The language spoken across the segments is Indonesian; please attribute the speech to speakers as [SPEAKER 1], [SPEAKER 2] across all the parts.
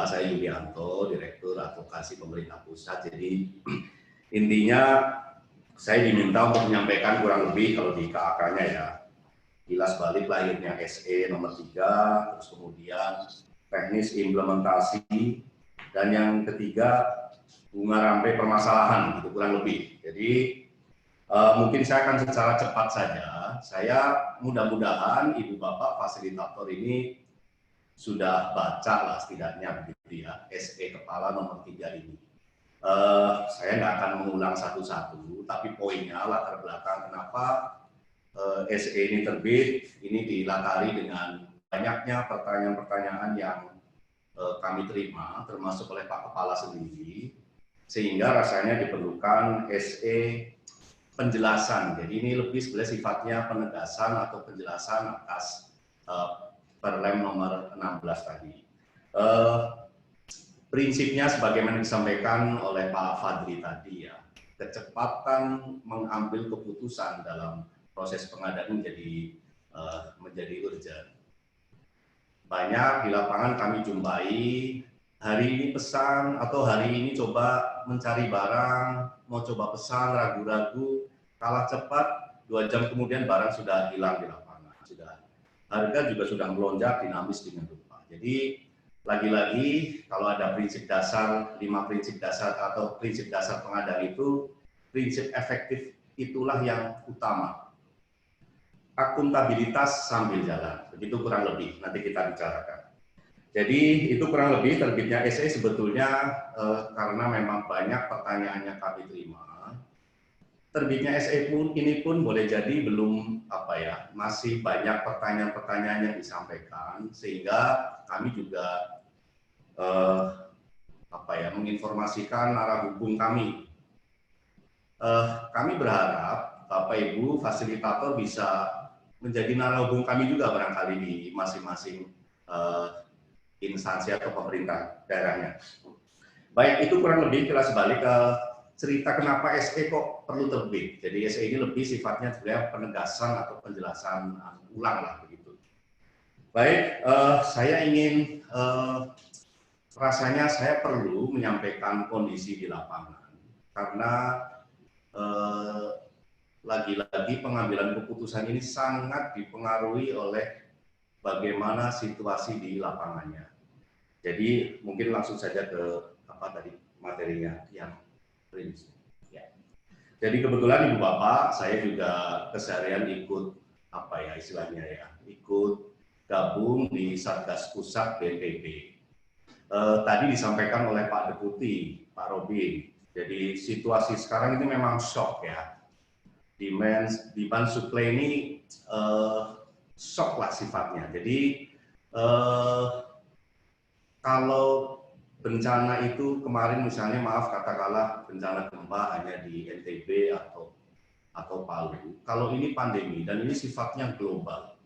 [SPEAKER 1] saya Yulianto, Direktur Advokasi Pemerintah Pusat. Jadi intinya saya diminta untuk menyampaikan kurang lebih kalau di KAK-nya ya, kilas balik lahirnya SE nomor 3, terus kemudian teknis implementasi, dan yang ketiga bunga rampai permasalahan, itu kurang lebih. Jadi mungkin saya akan secara cepat saja. Saya mudah-mudahan Ibu Bapak fasilitator ini sudah baca lah setidaknya begitu ya, SE kepala nomor 3 ini. Saya nggak akan mengulang satu-satu, tapi poinnya latar belakang kenapa SE ini terbit, ini dilatari dengan banyaknya pertanyaan-pertanyaan yang kami terima, termasuk oleh Pak Kepala sendiri, sehingga rasanya diperlukan SE penjelasan. Jadi ini lebih sebenarnya sifatnya penegasan atau penjelasan atas Perlem nomor 16 tadi. Prinsipnya sebagaimana disampaikan oleh Pak Fadli tadi ya, kecepatan mengambil keputusan dalam proses pengadaan menjadi urgent. Banyak di lapangan kami jumpai, hari ini pesan atau hari ini coba mencari barang, mau coba pesan, ragu-ragu, kalah cepat, 2 jam kemudian barang sudah hilang di lapangan. Harga juga sudah melonjak dinamis dengan rupa. Jadi lagi-lagi kalau ada prinsip dasar, 5 prinsip dasar atau prinsip dasar pengadaan itu, prinsip efektif itulah yang utama. Akuntabilitas sambil jalan, begitu kurang lebih, nanti kita bicarakan. Jadi itu kurang lebih terbitnya SE sebetulnya karena memang banyak pertanyaan yang kami terima. Terbitnya SE ini pun boleh jadi belum masih banyak pertanyaan-pertanyaan yang disampaikan, sehingga kami juga menginformasikan arah hubung kami. Kami berharap Bapak Ibu fasilitator bisa menjadi narahubung kami juga barangkali di masing-masing instansi atau pemerintah daerahnya. Baik, itu kurang lebih kilas balik ke cerita kenapa SE kok perlu terbit. Jadi SE ini lebih sifatnya sebenarnya penegasan atau penjelasan ulang lah begitu. Baik, saya ingin rasanya saya perlu menyampaikan kondisi di lapangan karena lagi-lagi pengambilan keputusan ini sangat dipengaruhi oleh bagaimana situasi di lapangannya. Jadi mungkin langsung saja ke materinya yang prinsip. Ya. Jadi kebetulan Ibu Bapak, saya juga keseharian ikut ikut gabung di Satgas Pusat BNPB. Tadi disampaikan oleh Pak Deputi, Pak Robin. Jadi situasi sekarang ini memang shock ya. Demand supply ini shock lah sifatnya. Jadi kalau bencana itu kemarin misalnya katakanlah bencana gempa hanya di NTB atau Palu. Kalau ini pandemi dan ini sifatnya global,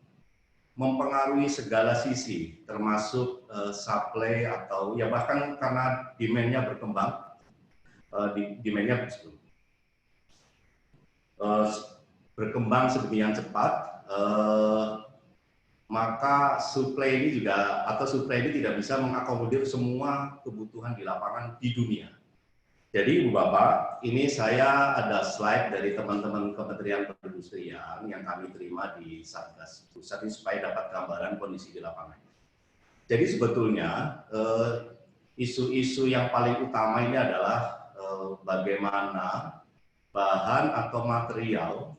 [SPEAKER 1] mempengaruhi segala sisi, termasuk supply atau ya bahkan karena demand-nya berkembang, berkembang sedemikian cepat, maka supply ini tidak bisa mengakomodir semua kebutuhan di lapangan di dunia. Jadi Ibu Bapak, ini saya ada slide dari teman-teman Kementerian Perindustrian yang kami terima di Satgas Pusat ini supaya dapat gambaran kondisi di lapangan. Jadi sebetulnya isu-isu yang paling utama ini adalah bagaimana bahan atau material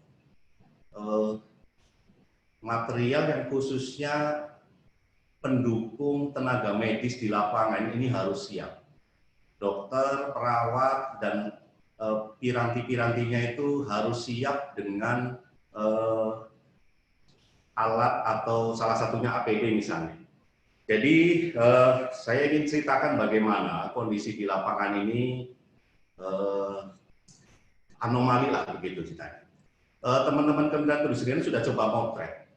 [SPEAKER 1] yang khususnya pendukung tenaga medis di lapangan ini harus siap. Dokter, perawat, dan piranti-pirantinya itu harus siap dengan alat atau salah satunya APD misalnya. Jadi saya ingin ceritakan bagaimana kondisi di lapangan ini anomali lah begitu ceritanya. Teman-teman Kementerian Perindustrian sudah coba motret.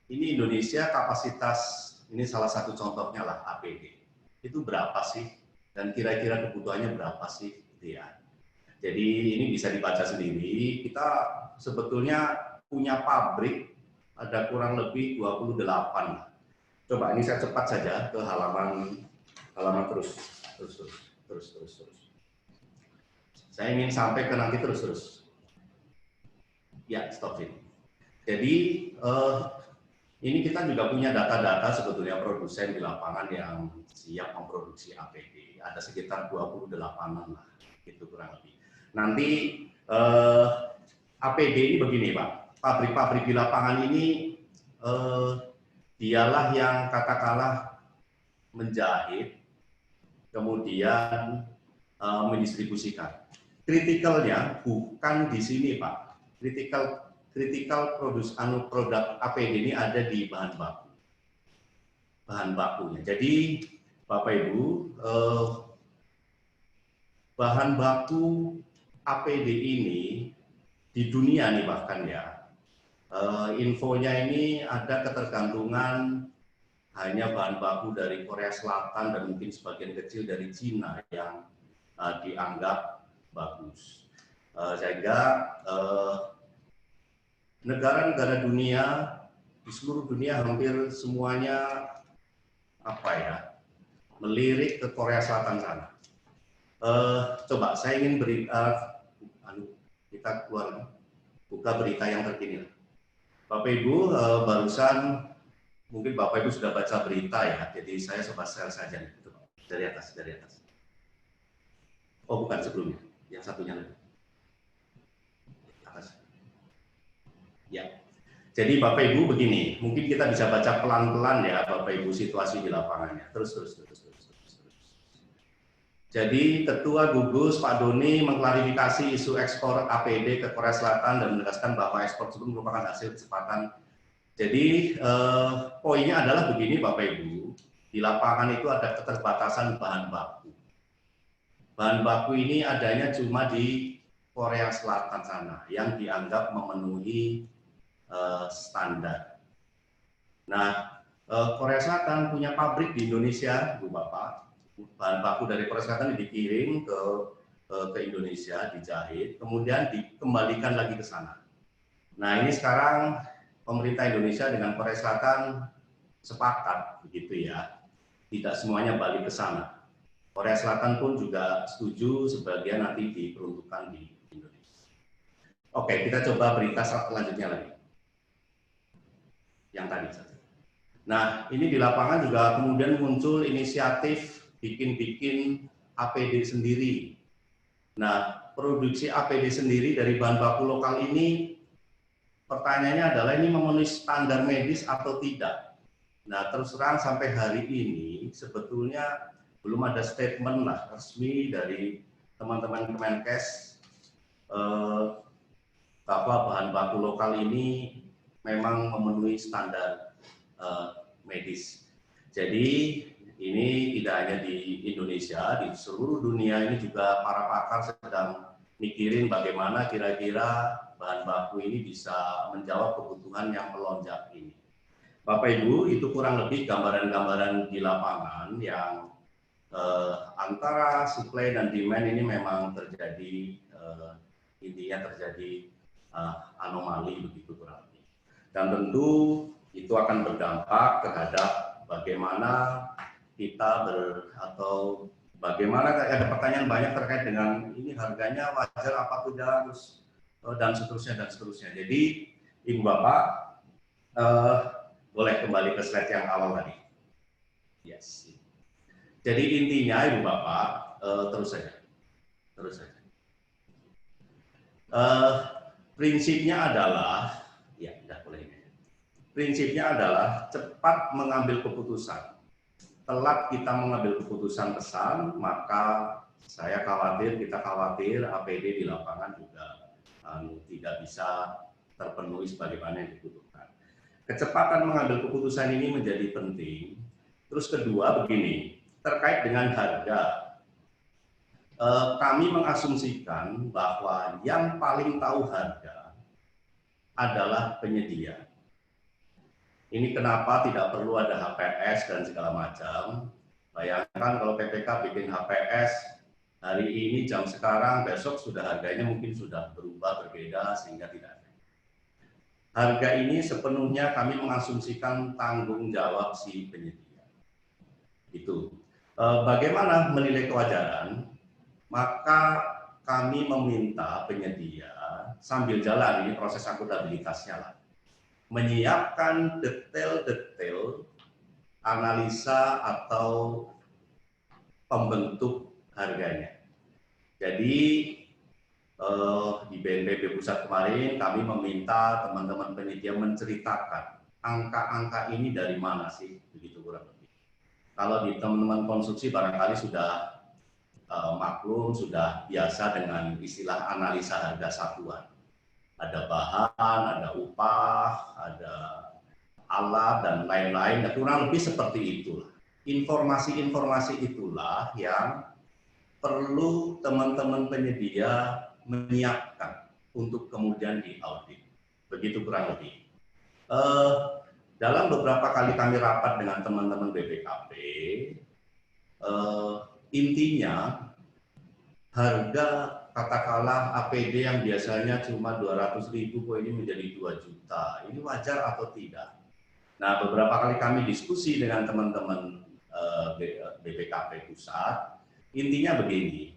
[SPEAKER 1] Ini Indonesia kapasitas, ini salah satu contohnya lah APD. Itu berapa sih? Dan kira-kira kebutuhannya berapa sih? Gitu ya. Jadi ini bisa dibaca sendiri. Kita sebetulnya punya pabrik ada kurang lebih 28. Coba ini saya cepat saja ke halaman halaman terus. Saya ingin sampai ke nanti terus. Ya, stop sini. Jadi ini kita juga punya data-data sebetulnya produsen di lapangan yang siap memproduksi APD. Ada sekitar 28-an lah, itu kurang lebih. Nanti APD ini begini Pak, pabrik-pabrik di lapangan ini dialah yang katakanlah menjahit, kemudian mendistribusikan. Kritikalnya bukan di sini Pak, kritikal produk APD ini ada di bahan bakunya. Jadi Bapak Ibu, bahan baku APD ini di dunia nih bahkan ya, infonya ini ada ketergantungan hanya bahan baku dari Korea Selatan dan mungkin sebagian kecil dari Cina yang dianggap bagus. Sehingga negara-negara dunia di seluruh dunia hampir semuanya melirik ke Korea Selatan sana. Coba saya ingin beri kita keluar buka berita yang terkini. Bapak Ibu barusan mungkin Bapak Ibu sudah baca berita ya, jadi saya coba share saja nih, dari atas. Oh bukan sebelumnya, yang satunya lagi. Atas. Ya. Jadi Bapak Ibu begini, mungkin kita bisa baca pelan-pelan ya Bapak Ibu situasi di lapangannya. Terus. Jadi Ketua Gugus Pak Doni mengklarifikasi isu ekspor APD ke Korea Selatan dan menegaskan bahwa ekspor tersebut merupakan hasil kesepakatan. Jadi poinnya adalah begini Bapak Ibu, di lapangan itu ada keterbatasan bahan baku. Bahan baku ini adanya cuma di Korea Selatan sana yang dianggap memenuhi standar. Nah, Korea Selatan punya pabrik di Indonesia, Bu Bapak. Bahan baku dari Korea Selatan dikirim ke Indonesia, dijahit, kemudian dikembalikan lagi ke sana. Nah, ini sekarang pemerintah Indonesia dengan Korea Selatan sepakat, begitu ya. Tidak semuanya balik ke sana. Korea Selatan pun juga setuju sebagian nanti diperuntukkan di Indonesia. Oke, kita coba berita selanjutnya lagi. Yang tadi saja. Nah, ini di lapangan juga kemudian muncul inisiatif bikin APD sendiri. Nah, produksi APD sendiri dari bahan baku lokal ini, pertanyaannya adalah ini memenuhi standar medis atau tidak? Nah, terus terang sampai hari ini sebetulnya belum ada statement lah resmi dari teman-teman Kemenkes bahwa bahan baku lokal ini memang memenuhi standar medis. Jadi ini tidak hanya di Indonesia, di seluruh dunia ini juga para pakar sedang mikirin bagaimana kira-kira bahan baku ini bisa menjawab kebutuhan yang melonjak ini. Bapak Ibu, itu kurang lebih gambaran-gambaran di lapangan yang antara supply dan demand ini memang terjadi intinya terjadi anomali begitu kurang lebih. Dan tentu itu akan berdampak terhadap bagaimana kita atau bagaimana ada pertanyaan banyak terkait dengan ini harganya wajar apa tidak dan seterusnya. Jadi Ibu Bapak boleh kembali ke slide yang awal tadi. Yes. Jadi intinya Ibu Bapak terus saja. Prinsipnya adalah ya tidak boleh ini. Prinsipnya adalah cepat mengambil keputusan. Telat kita mengambil keputusan pesan, maka kita khawatir APD di lapangan juga tidak bisa terpenuhi sebagaimana yang dibutuhkan. Kecepatan mengambil keputusan ini menjadi penting. Terus kedua begini, terkait dengan harga, kami mengasumsikan bahwa yang paling tahu harga adalah penyedia. Ini kenapa tidak perlu ada HPS dan segala macam. Bayangkan kalau PPK bikin HPS hari ini jam sekarang, besok sudah harganya mungkin sudah berubah berbeda sehingga tidak ada. Harga ini sepenuhnya kami mengasumsikan tanggung jawab si penyedia. Itu. Bagaimana menilai kewajaran? Maka kami meminta penyedia sambil jalan, ini proses akuntabilitasnya lah, menyiapkan detail-detail analisa atau pembentuk harganya. Jadi di BNPB Pusat kemarin kami meminta teman-teman penyedia menceritakan angka-angka ini dari mana sih, begitu kurang lebih. Kalau di teman-teman konstruksi barangkali sudah maklum, sudah biasa dengan istilah analisa harga satuan. Ada bahan, ada upah, ada alat, dan lain-lain. Ya, kurang lebih seperti itulah. Informasi-informasi itulah yang perlu teman-teman penyedia menyiapkan untuk kemudian diaudit. Begitu kurang lebih. Dalam beberapa kali kami rapat dengan teman-teman BPKP, intinya harga katakanlah APD yang biasanya cuma 200.000 kok ini menjadi 2 juta. Ini wajar atau tidak? Nah, beberapa kali kami diskusi dengan teman-teman BPKP Pusat, intinya begini,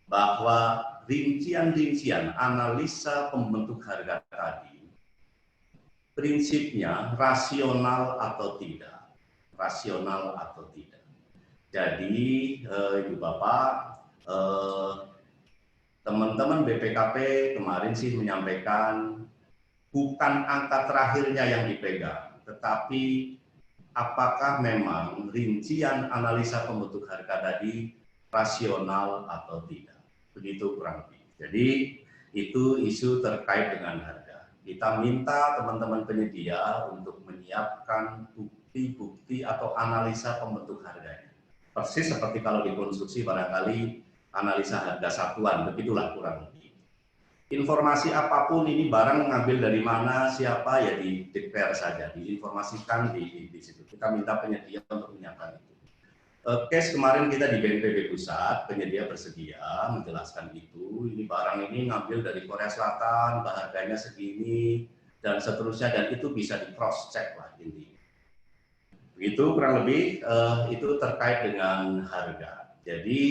[SPEAKER 1] bahwa rincian-rincian analisa pembentuk harga tadi, prinsipnya rasional atau tidak. Rasional atau tidak. Jadi, Ibu Bapak, teman-teman BPKP kemarin sih menyampaikan bukan angka terakhirnya yang dipegang, tetapi apakah memang rincian analisa pembentuk harga tadi rasional atau tidak. Begitu kurang lebih. Jadi itu isu terkait dengan harga. Kita minta teman-teman penyedia untuk menyiapkan bukti-bukti atau analisa pembentuk harganya. Persis seperti kalau di konstruksi barangkali analisa harga satuan, begitulah kurang lebih. Informasi apapun ini barang mengambil dari mana, siapa, ya di-declare saja, diinformasikan di situ. Kita minta penyedia untuk menyiapkan itu. Case kemarin kita di BNPB Pusat, penyedia bersedia menjelaskan itu, ini barang ini ngambil dari Korea Selatan, harganya segini, dan seterusnya, dan itu bisa di cross check lah intinya. Begitu kurang lebih, itu terkait dengan harga. Jadi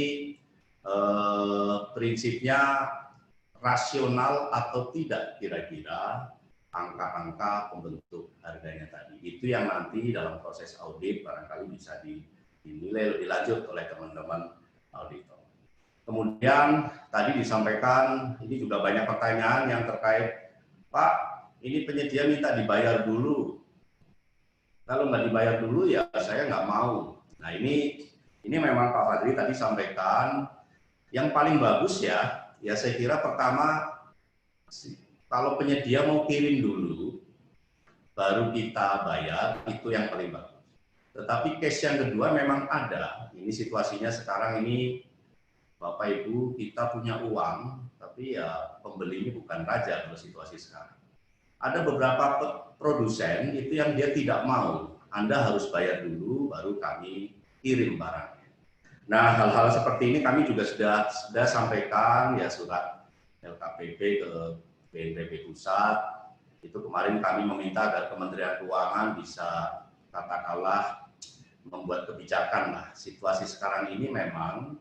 [SPEAKER 1] prinsipnya rasional atau tidak kira-kira angka-angka pembentuk harganya tadi. Itu yang nanti dalam proses audit barangkali bisa dinilai lebih lanjut oleh teman-teman auditor. Kemudian tadi disampaikan, ini juga banyak pertanyaan yang terkait, Pak, ini penyedia minta dibayar dulu. Kalau nggak dibayar dulu ya saya nggak mau. Nah ini memang Pak Fadli tadi sampaikan, yang paling bagus ya saya kira pertama, kalau penyedia mau kirim dulu, baru kita bayar, itu yang paling bagus. Tetapi case yang kedua memang ada, ini situasinya sekarang ini, Bapak Ibu, kita punya uang, tapi ya pembeli ini bukan raja kalau situasi sekarang. Ada beberapa produsen itu yang dia tidak mau, Anda harus bayar dulu, baru kami kirim barangnya. Nah, hal-hal seperti ini kami juga sudah sampaikan ya surat LKPP ke BNPB Pusat. Itu kemarin kami meminta agar Kementerian Keuangan bisa katakanlah membuat kebijakan lah. Situasi sekarang ini memang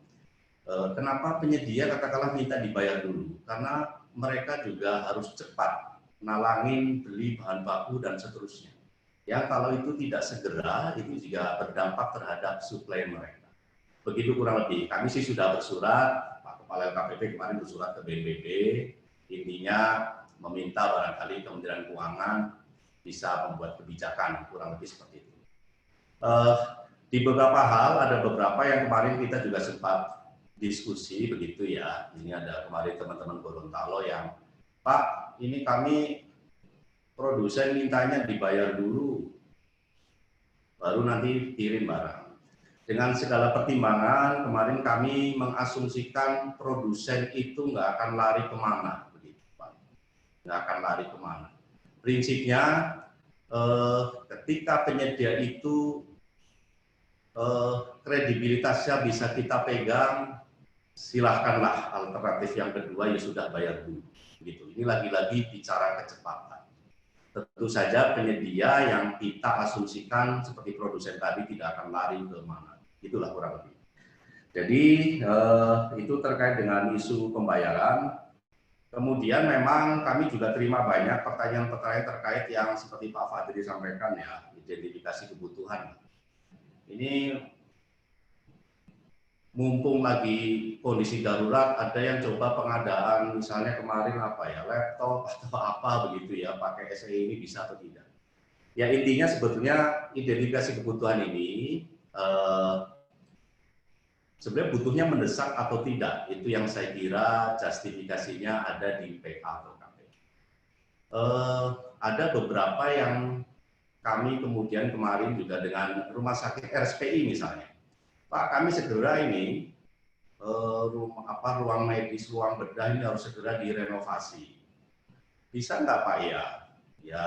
[SPEAKER 1] kenapa penyedia katakanlah minta dibayar dulu? Karena mereka juga harus cepat nalangin beli bahan baku dan seterusnya. Ya kalau itu tidak segera, itu juga berdampak terhadap suplai mereka. Begitu kurang lebih. Kami sih sudah bersurat, Pak Kepala LKPP kemarin bersurat ke BNPB, intinya meminta barangkali Kementerian Keuangan bisa membuat kebijakan, kurang lebih seperti itu. Di beberapa hal, ada beberapa yang kemarin kita juga sempat diskusi begitu ya. Ini ada kemarin teman-teman Gorontalo yang, Pak, ini kami produsen mintanya dibayar dulu, baru nanti kirim barang. Dengan segala pertimbangan, kemarin kami mengasumsikan produsen itu nggak akan lari kemana, begitu Pak. Nggak akan lari kemana. Prinsipnya, ketika penyedia itu kredibilitasnya bisa kita pegang, silahkanlah alternatif yang kedua ya sudah bayar dulu. Begitu. Ini lagi-lagi bicara kecepatan. Tentu saja penyedia yang kita asumsikan seperti produsen tadi tidak akan lari ke mana. Itulah kurang lebih. Jadi itu terkait dengan isu pembayaran. Kemudian memang kami juga terima banyak pertanyaan-pertanyaan terkait yang seperti Pak Fadri sampaikan ya, identifikasi kebutuhan. Ini mumpung lagi kondisi darurat, ada yang coba pengadaan misalnya kemarin apa ya, laptop atau apa begitu ya, pakai SE ini bisa atau tidak. Ya intinya sebetulnya identifikasi kebutuhan ini sebenarnya butuhnya mendesak atau tidak, itu yang saya kira justifikasinya ada di PA atau KP. Ada beberapa yang kami kemudian kemarin juga dengan rumah sakit RSPI misalnya, Pak kami segera ini ruang medis, ruang bedah ini harus segera direnovasi. Bisa nggak Pak ya? Ya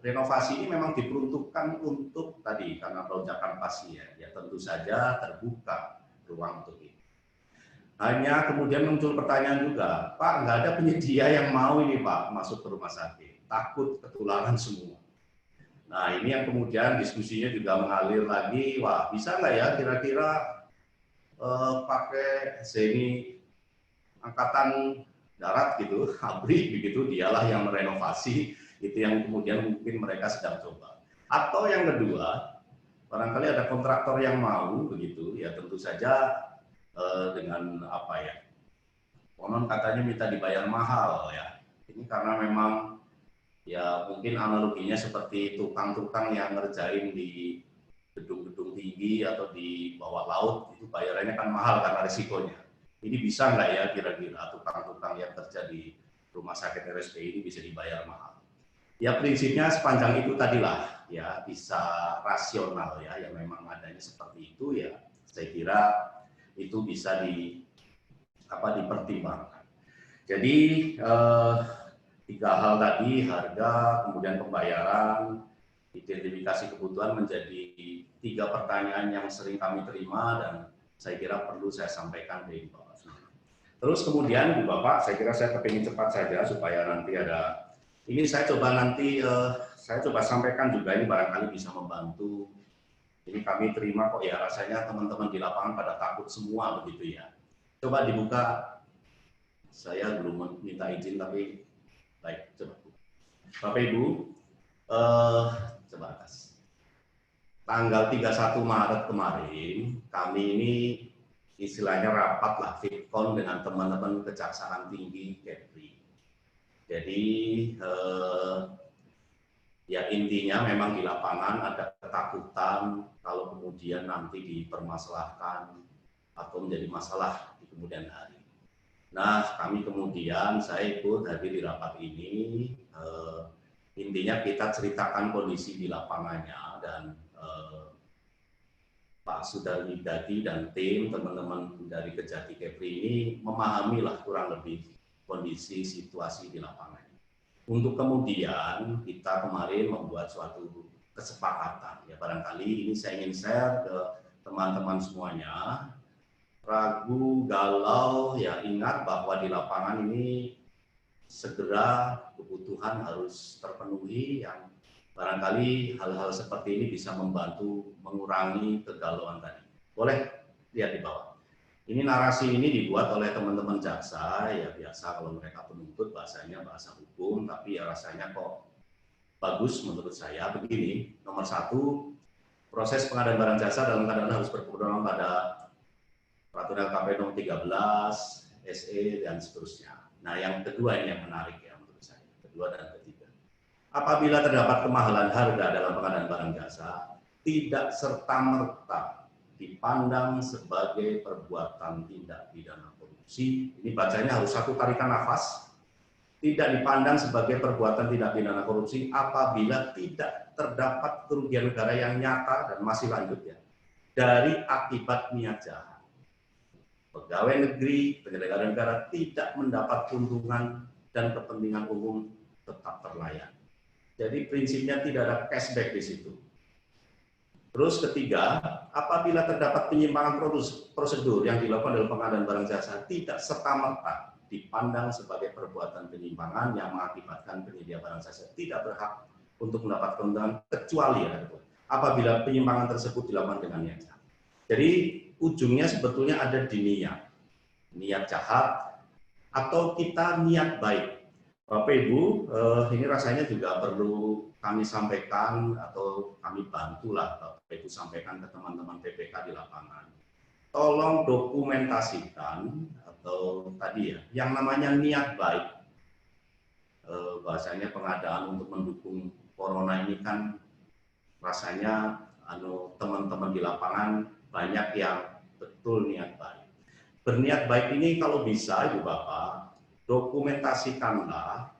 [SPEAKER 1] renovasi ini memang diperuntukkan untuk tadi karena lonjakan pasien, ya tentu saja terbuka ruang untuk itu. Hanya kemudian muncul pertanyaan juga, Pak nggak ada penyedia yang mau ini Pak masuk ke rumah sakit, takut ketularan semua. Nah ini yang kemudian diskusinya juga mengalir lagi, wah bisa nggak ya kira-kira pakai seni angkatan darat gitu, ABRI begitu, dialah yang merenovasi, itu yang kemudian mungkin mereka sedang coba. Atau yang kedua, barangkali ada kontraktor yang mau begitu, ya tentu saja dengan apa ya, konon katanya minta dibayar mahal ya. Ini karena memang ya mungkin analoginya seperti tukang-tukang yang ngerjain di gedung-gedung tinggi atau di bawah laut, itu bayarannya kan mahal karena risikonya. Ini bisa nggak ya kira-kira tukang-tukang yang kerja di rumah sakit RSPI ini bisa dibayar mahal? Ya prinsipnya sepanjang itu tadilah ya bisa rasional ya, yang memang adanya seperti itu ya, saya kira itu bisa dipertimbangkan. Jadi tiga hal tadi, harga, kemudian pembayaran, identifikasi kebutuhan menjadi tiga pertanyaan yang sering kami terima dan saya kira perlu saya sampaikan ke Bapak. Terus kemudian Bu Bapak, saya kira saya kepingin cepat saja supaya nanti ada, ini saya coba nanti, saya coba sampaikan juga ini barangkali bisa membantu. Ini kami terima kok ya, rasanya teman-teman di lapangan pada takut semua begitu ya. Coba dibuka, saya belum minta izin tapi baik, coba Bapak Ibu, coba atas. Tanggal 31 Maret kemarin, kami ini istilahnya rapat lah, Fitcon dengan teman-teman Kejaksaan Tinggi Kepri. Jadi ya intinya memang di lapangan ada ketakutan kalau kemudian nanti dipermasalahkan atau menjadi masalah di kemudian hari. Nah, kami kemudian saya ikut hadir di rapat ini. Intinya kita ceritakan kondisi di lapangannya dan Pak Sudarmi Dadi dan tim teman-teman dari Kejati Kepri ini memahamilah kurang lebih kondisi situasi di lapangan. Untuk kemudian kita kemarin membuat suatu kesepakatan ya, barangkali ini saya ingin share ke teman-teman semuanya. Ragu, galau, ya ingat bahwa di lapangan ini segera kebutuhan harus terpenuhi, yang barangkali hal-hal seperti ini bisa membantu mengurangi kegalauan tadi. Boleh lihat di bawah. Ini narasi ini dibuat oleh teman-teman jaksa, ya biasa kalau mereka penuntut bahasanya bahasa hukum, tapi ya rasanya kok bagus menurut saya. Begini, nomor satu, proses pengadaan barang jasa dalam keadaan harus berpedoman pada Peraturan KP nomor 13, SE, dan seterusnya. Nah yang kedua ini yang menarik ya menurut saya, kedua dan ketiga. Apabila terdapat kemahalan harga dalam pengadaan barang jasa, tidak serta-merta dipandang sebagai perbuatan tindak pidana korupsi. Ini bacanya harus satu tarikan nafas. Tidak dipandang sebagai perbuatan tindak pidana korupsi apabila tidak terdapat kerugian negara yang nyata dan masih lanjut ya dari akibat niat jahat. Pegawai negeri, penyelenggara negara tidak mendapat keuntungan dan kepentingan umum tetap terlayani. Jadi prinsipnya tidak ada cashback di situ. Terus ketiga, apabila terdapat penyimpangan prosedur yang dilakukan dalam pengadaan barang jasa tidak serta-merta dipandang sebagai perbuatan penyimpangan yang mengakibatkan penyedia barang jasa tidak berhak untuk mendapat keuntungan kecuali apabila penyimpangan tersebut dilakukan dengan niat jahat. Jadi ujungnya sebetulnya ada di niat jahat atau kita niat baik. Bapak Ibu, ini rasanya juga perlu kami sampaikan atau kami bantulah Bapak Ibu sampaikan ke teman-teman PPK di lapangan. Tolong dokumentasikan atau tadi ya, yang namanya niat baik. Bahasanya pengadaan untuk mendukung corona ini kan rasanya teman-teman di lapangan banyak yang betul niat baik. Berniat baik ini kalau bisa Ibu Bapak, dokumentasikanlah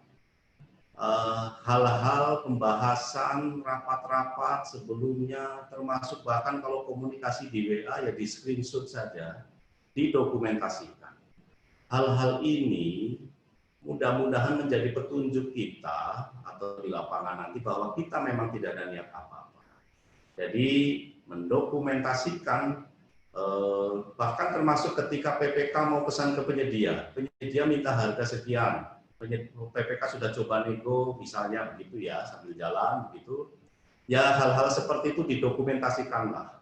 [SPEAKER 1] hal-hal pembahasan rapat-rapat sebelumnya, termasuk bahkan kalau komunikasi di WA ya di screenshot saja, didokumentasikan. Hal-hal ini mudah-mudahan menjadi petunjuk kita atau di lapangan nanti bahwa kita memang tidak ada niat apa-apa. Jadi mendokumentasikan bahkan termasuk ketika PPK mau pesan ke penyedia minta harga sekian, PPK sudah coba nego misalnya begitu ya sambil jalan begitu, ya hal-hal seperti itu didokumentasikanlah.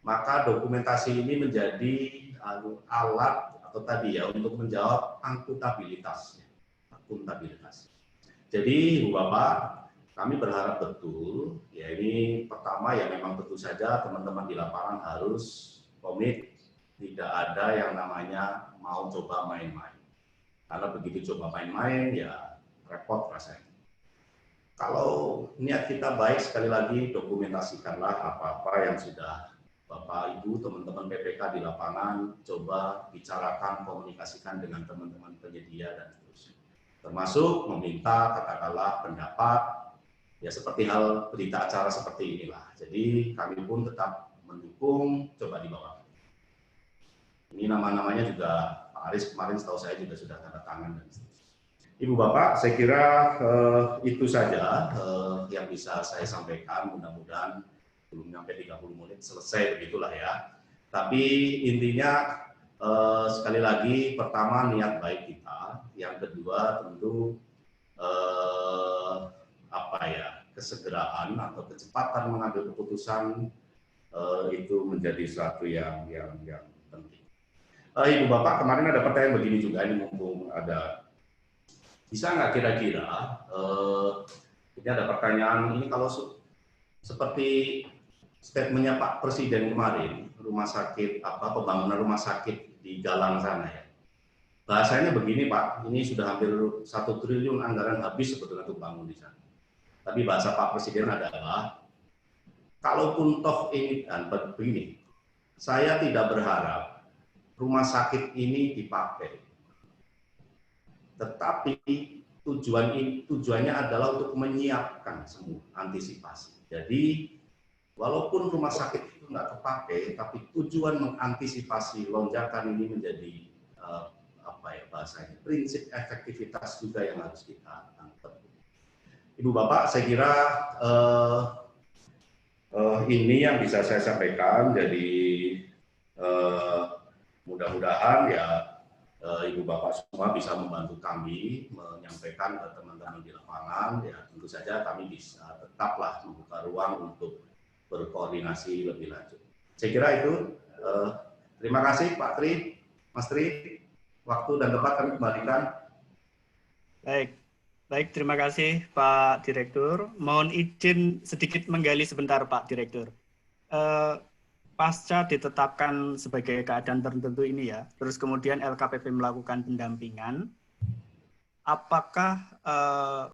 [SPEAKER 1] Maka dokumentasi ini menjadi alat atau tadi ya untuk menjawab akuntabilitas. Jadi Ibu Bapak, kami berharap betul, ya ini pertama ya memang tentu saja teman-teman di lapangan harus komit, tidak ada yang namanya mau coba main-main. Karena begitu coba main-main ya repot rasanya. Kalau niat kita baik, sekali lagi dokumentasikanlah apa-apa yang sudah Bapak, Ibu, teman-teman PPK di lapangan coba bicarakan, komunikasikan dengan teman-teman penyedia dan seterusnya. Termasuk meminta katakanlah pendapat, ya seperti hal berita acara seperti inilah. Jadi kami pun tetap mendukung, coba dibawa. Ini nama-namanya juga Pak Aris kemarin setahu saya juga sudah tanda tangan dan seterusnya. Ibu Bapak, saya kira itu saja yang bisa saya sampaikan. Mudah-mudahan belum sampai 30 menit selesai begitulah ya. Tapi intinya sekali lagi pertama niat baik kita, yang kedua tentu kesegeraan atau kecepatan mengambil keputusan itu menjadi sesuatu yang penting. Ibu Bapak, kemarin ada pertanyaan begini juga, ini mumpung ada, bisa nggak kira-kira ini ada pertanyaan ini kalau seperti statementnya Pak Presiden kemarin, rumah sakit pembangunan rumah sakit di Galang sana ya. Bahasanya begini Pak, ini sudah hampir 1 triliun anggaran habis sebetulnya untuk bangun di sana. Tapi bahasa Pak Presiden adalah, kalaupun toh ini dan begini, saya tidak berharap rumah sakit ini dipakai, tetapi tujuannya adalah untuk menyiapkan semua antisipasi. Jadi walaupun rumah sakit itu nggak terpakai, tapi tujuan mengantisipasi lonjakan ini menjadi bahasanya prinsip efektivitas juga yang harus kita tangkap. Ibu Bapak, saya kira ini yang bisa saya sampaikan. Jadi mudah-mudahan ya Ibu Bapak semua bisa membantu kami menyampaikan ke teman-teman di lapangan. Ya tentu saja kami bisa tetaplah membuka ruang untuk berkoordinasi lebih lanjut. Saya kira itu. Terima kasih Pak Tri, Mas Tri. Waktu dan tempat kami kembalikan.
[SPEAKER 2] Baik, terima kasih Pak Direktur. Mohon izin sedikit menggali sebentar Pak Direktur. Pasca ditetapkan sebagai keadaan tertentu ini ya, terus kemudian LKPP melakukan pendampingan, apakah